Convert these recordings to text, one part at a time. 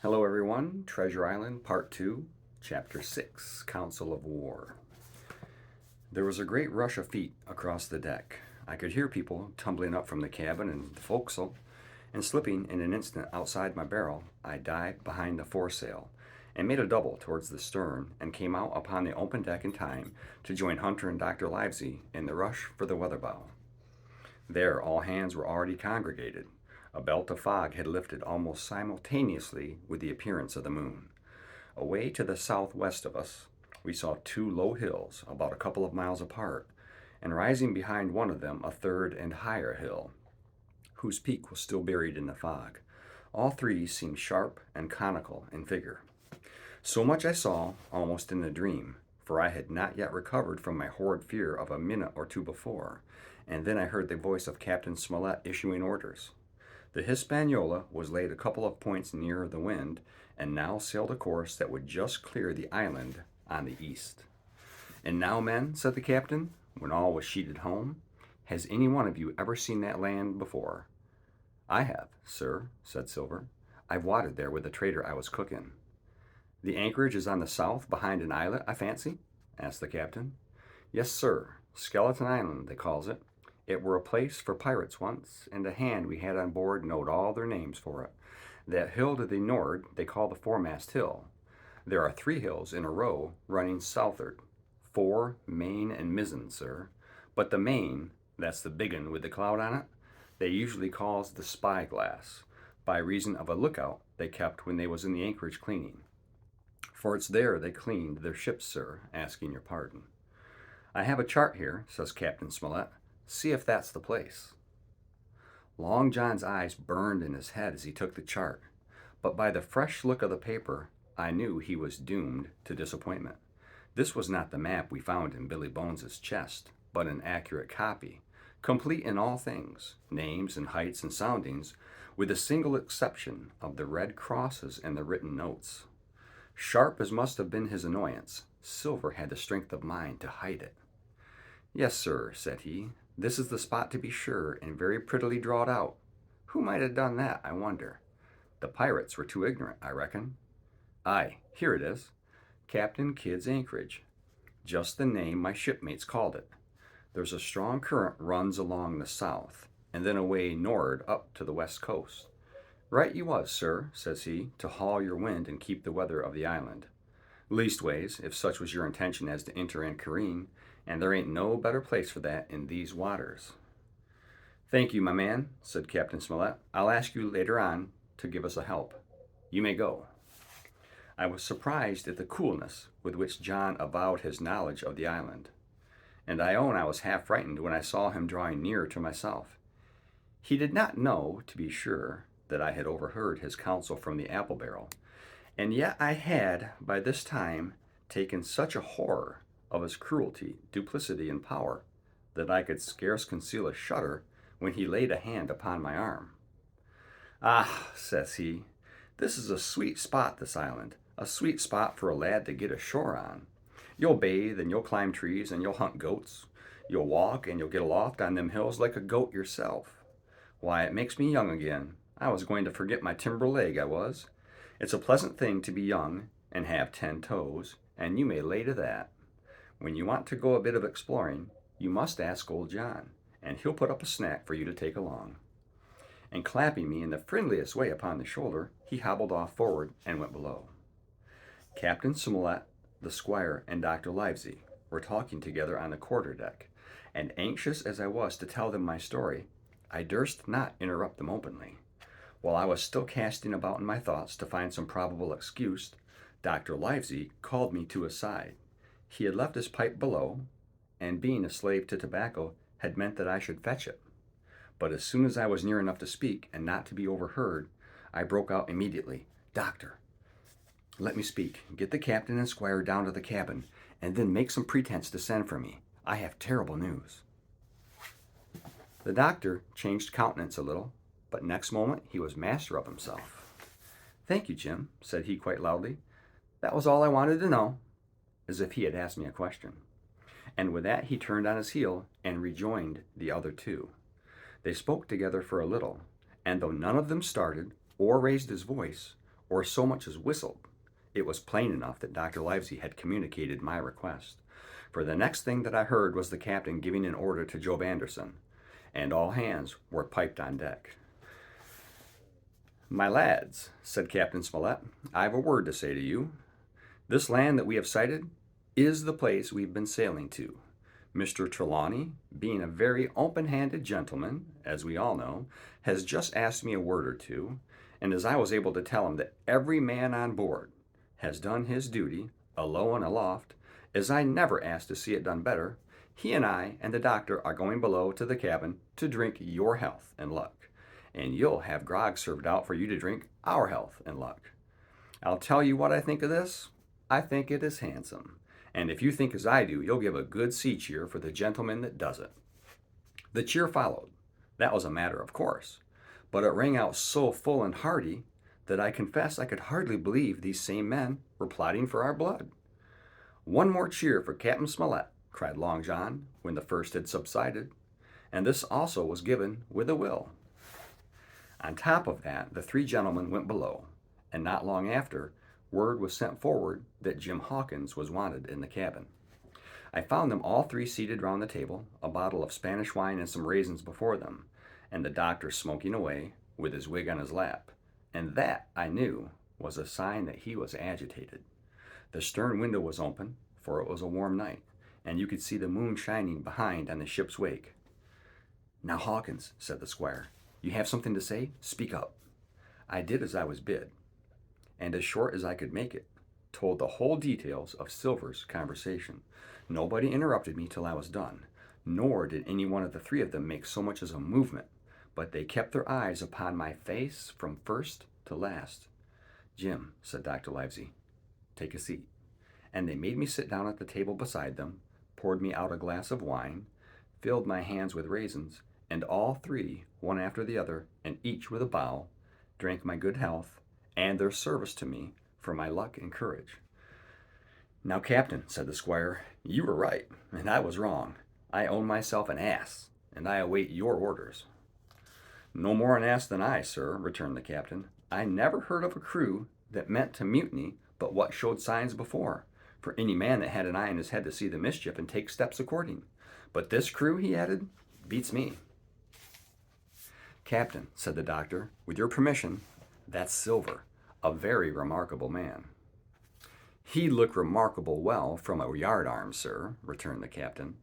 Hello, everyone. Treasure Island, Part 2, Chapter 6, Council of War. There was a great rush of feet across the deck. I could hear people tumbling up from the cabin and the forecastle, and slipping in an instant outside my barrel, I dived behind the foresail and made a double towards the stern and came out upon the open deck in time to join Hunter and Dr. Livesey in the rush for the weather bow. There, all hands were already congregated. A belt of fog had lifted almost simultaneously with the appearance of the moon. Away to the southwest of us, we saw two low hills about a couple of miles apart, and rising behind one of them a third and higher hill, whose peak was still buried in the fog. All three seemed sharp and conical in figure. So much I saw, almost in a dream, for I had not yet recovered from my horrid fear of a minute or two before, and then I heard the voice of Captain Smollett issuing orders. The Hispaniola was laid a couple of points nearer the wind, and now sailed a course that would just clear the island on the east. "And now, men," said the captain, when all was sheeted home, "has any one of you ever seen that land before?" "I have, sir," said Silver. "I've watered there with the trader I was cooking." "The anchorage is on the south, behind an islet, I fancy?" asked the captain. "Yes, sir. Skeleton Island, they calls it. It were a place for pirates once, and a hand we had on board knowed all their names for it. That hill to the nor'ard they call the Foremast Hill. There are 3 hills in a row running south'ard, fore, main, and mizzen, sir. But the main, that's the big un with the cloud on it, they usually calls the Spyglass, by reason of a lookout they kept when they was in the anchorage cleaning. For it's there they cleaned their ships, sir, asking your pardon. I have a chart here," says Captain Smollett. "See if that's the place." Long John's eyes burned in his head as he took the chart, but by the fresh look of the paper, I knew he was doomed to disappointment. This was not the map we found in Billy Bones's chest, but an accurate copy, complete in all things, names and heights and soundings, with the single exception of the red crosses and the written notes. Sharp as must have been his annoyance, Silver had the strength of mind to hide it. "Yes, sir," said he, "this is the spot to be sure, and very prettily drawed out. Who might have done that, I wonder? The pirates were too ignorant, I reckon. Aye, here it is. Captain Kidd's Anchorage. Just the name my shipmates called it. There's a strong current runs along the south, and then away nor'ard up to the west coast. Right you was, sir," says he, "to haul your wind and keep the weather of the island. Leastways, if such was your intention as to enter and careen, and there ain't no better place for that in these waters." "Thank you, my man," said Captain Smollett. "I'll ask you later on to give us a help. You may go." I was surprised at the coolness with which John avowed his knowledge of the island, and I own I was half frightened when I saw him drawing nearer to myself. He did not know, to be sure, that I had overheard his counsel from the apple barrel, and yet I had, by this time, taken such a horror of his cruelty, duplicity, and power, that I could scarce conceal a shudder when he laid a hand upon my arm. "Ah," says he, "this is a sweet spot, this island, a sweet spot for a lad to get ashore on. You'll bathe, and you'll climb trees, and you'll hunt goats. You'll walk, and you'll get aloft on them hills like a goat yourself. Why, it makes me young again. I was going to forget my timber leg, I was. It's a pleasant thing to be young and have 10 toes, and you may lay to that. When you want to go a bit of exploring, you must ask old John, and he'll put up a snack for you to take along." And clapping me in the friendliest way upon the shoulder, he hobbled off forward and went below. Captain Smollett, the squire, and Dr. Livesey were talking together on the quarter-deck, and anxious as I was to tell them my story, I durst not interrupt them openly. While I was still casting about in my thoughts to find some probable excuse, Dr. Livesey called me to his side. He had left his pipe below, and being a slave to tobacco had meant that I should fetch it. But as soon as I was near enough to speak and not to be overheard, I broke out immediately, "Doctor, let me speak. Get the captain and squire down to the cabin, and then make some pretense to send for me. I have terrible news." The doctor changed countenance a little, but next moment he was master of himself. "Thank you, Jim," said he quite loudly. "That was all I wanted to know," as if he had asked me a question. And with that he turned on his heel and rejoined the other 2. They spoke together for a little, and though none of them started, or raised his voice, or so much as whistled. It was plain enough that Dr. Livesey had communicated my request, for the next thing that I heard was the captain giving an order to Job Anderson, and all hands were piped on deck. "My lads," said Captain Smollett, "I've a word to say to you. This land that we have sighted is the place we've been sailing to. Mr. Trelawney, being a very open-handed gentleman, as we all know, has just asked me a word or two, and as I was able to tell him that every man on board has done his duty, alow and aloft, as I never asked to see it done better, he and I and the doctor are going below to the cabin to drink your health and luck, and you'll have grog served out for you to drink our health and luck. I'll tell you what I think of this. I think it is handsome, and if you think as I do, you'll give a good sea cheer for the gentleman that does it." The cheer followed. That was a matter of course, but it rang out so full and hearty that I confess I could hardly believe these same men were plotting for our blood. "One more cheer for Captain Smollett," cried Long John, when the first had subsided, and this also was given with a will. On top of that, the three gentlemen went below, and not long after, word was sent forward that Jim Hawkins was wanted in the cabin. I found them all three seated round the table, a bottle of Spanish wine and some raisins before them, and the doctor smoking away, with his wig on his lap, and that, I knew, was a sign that he was agitated. The stern window was open, for it was a warm night, and you could see the moon shining behind on the ship's wake. "Now, Hawkins," said the squire, "you have something to say? Speak up." I did as I was bid, and as short as I could make it, told the whole details of Silver's conversation. Nobody interrupted me till I was done, nor did any one of the three of them make so much as a movement, but they kept their eyes upon my face from first to last. "Jim," said Dr. Livesey, "take a seat." And they made me sit down at the table beside them, poured me out a glass of wine, filled my hands with raisins, and all three, one after the other, and each with a bow, drank my good health and their service to me for my luck and courage. "Now, Captain," said the squire, "you were right, and I was wrong. I own myself an ass, and I await your orders." "No more an ass than I, sir," returned the captain. "I never heard of a crew that meant to mutiny but what showed signs before, for any man that had an eye in his head to see the mischief and take steps according. But this crew," he added, "beats me." "Captain," said the doctor, "with your permission, that's Silver, a very remarkable man." "He'd look remarkable well from a yard arm, sir," returned the captain.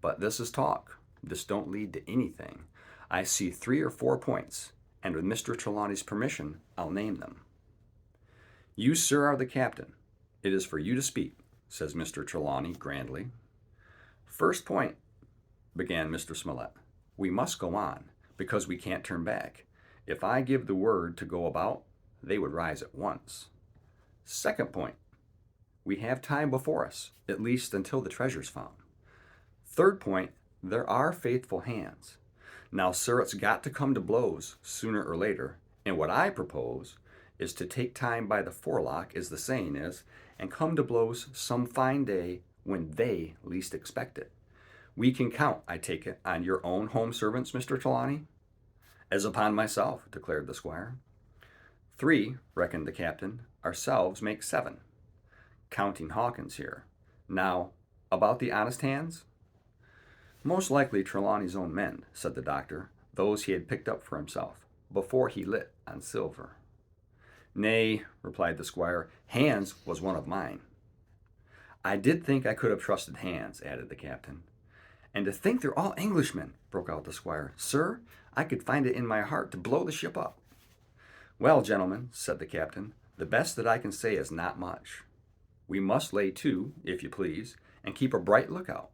"But this is talk. This don't lead to anything. I see 3 or 4 points, and with Mr. Trelawney's permission, I'll name them." "You, sir, are the captain. It is for you to speak," says Mr. Trelawney grandly. "First point," began Mr. Smollett. "We must go on, because we can't turn back. If I give the word to go about, they would rise at once. Second point, we have time before us, at least until the treasure's found. Third point, there are faithful hands. Now, sir, it's got to come to blows sooner or later, and what I propose is to take time by the forelock, as the saying is, and come to blows some fine day when they least expect it. We can count, I take it, on your own home servants, Mr. Trelawney?" "As upon myself," declared the squire. "3, reckoned the captain, ourselves make 7, counting Hawkins here. Now, about the honest hands?" "Most likely Trelawney's own men," said the doctor, "those he had picked up for himself, before he lit on Silver." "Nay," replied the squire, "Hands was one of mine." "I did think I could have trusted Hands," added the captain. "And to think they're all Englishmen," broke out the squire. "Sir, I could find it in my heart to blow the ship up." "Well, gentlemen," said the captain, "the best that I can say is not much. We must lay to, if you please, and keep a bright lookout.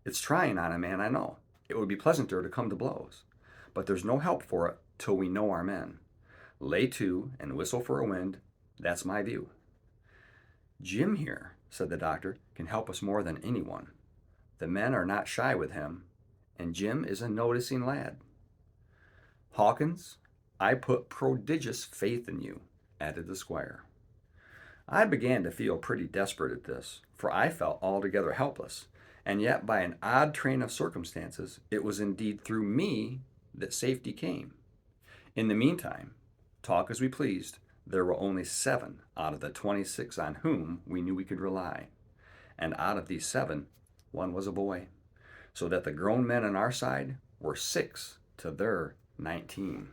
It's trying on a man, I know. It would be pleasanter to come to blows, but there's no help for it till we know our men. Lay to and whistle for a wind. That's my view." "Jim here," said the doctor, "can help us more than anyone. The men are not shy with him, and Jim is a noticing lad." "Hawkins, I put prodigious faith in you," added the squire. I began to feel pretty desperate at this, for I felt altogether helpless, and yet by an odd train of circumstances, it was indeed through me that safety came. In the meantime, talk as we pleased, there were only 7 out of the 26 on whom we knew we could rely. And out of these 7, 1 was a boy, so that the grown men on our side were 6 to their 19.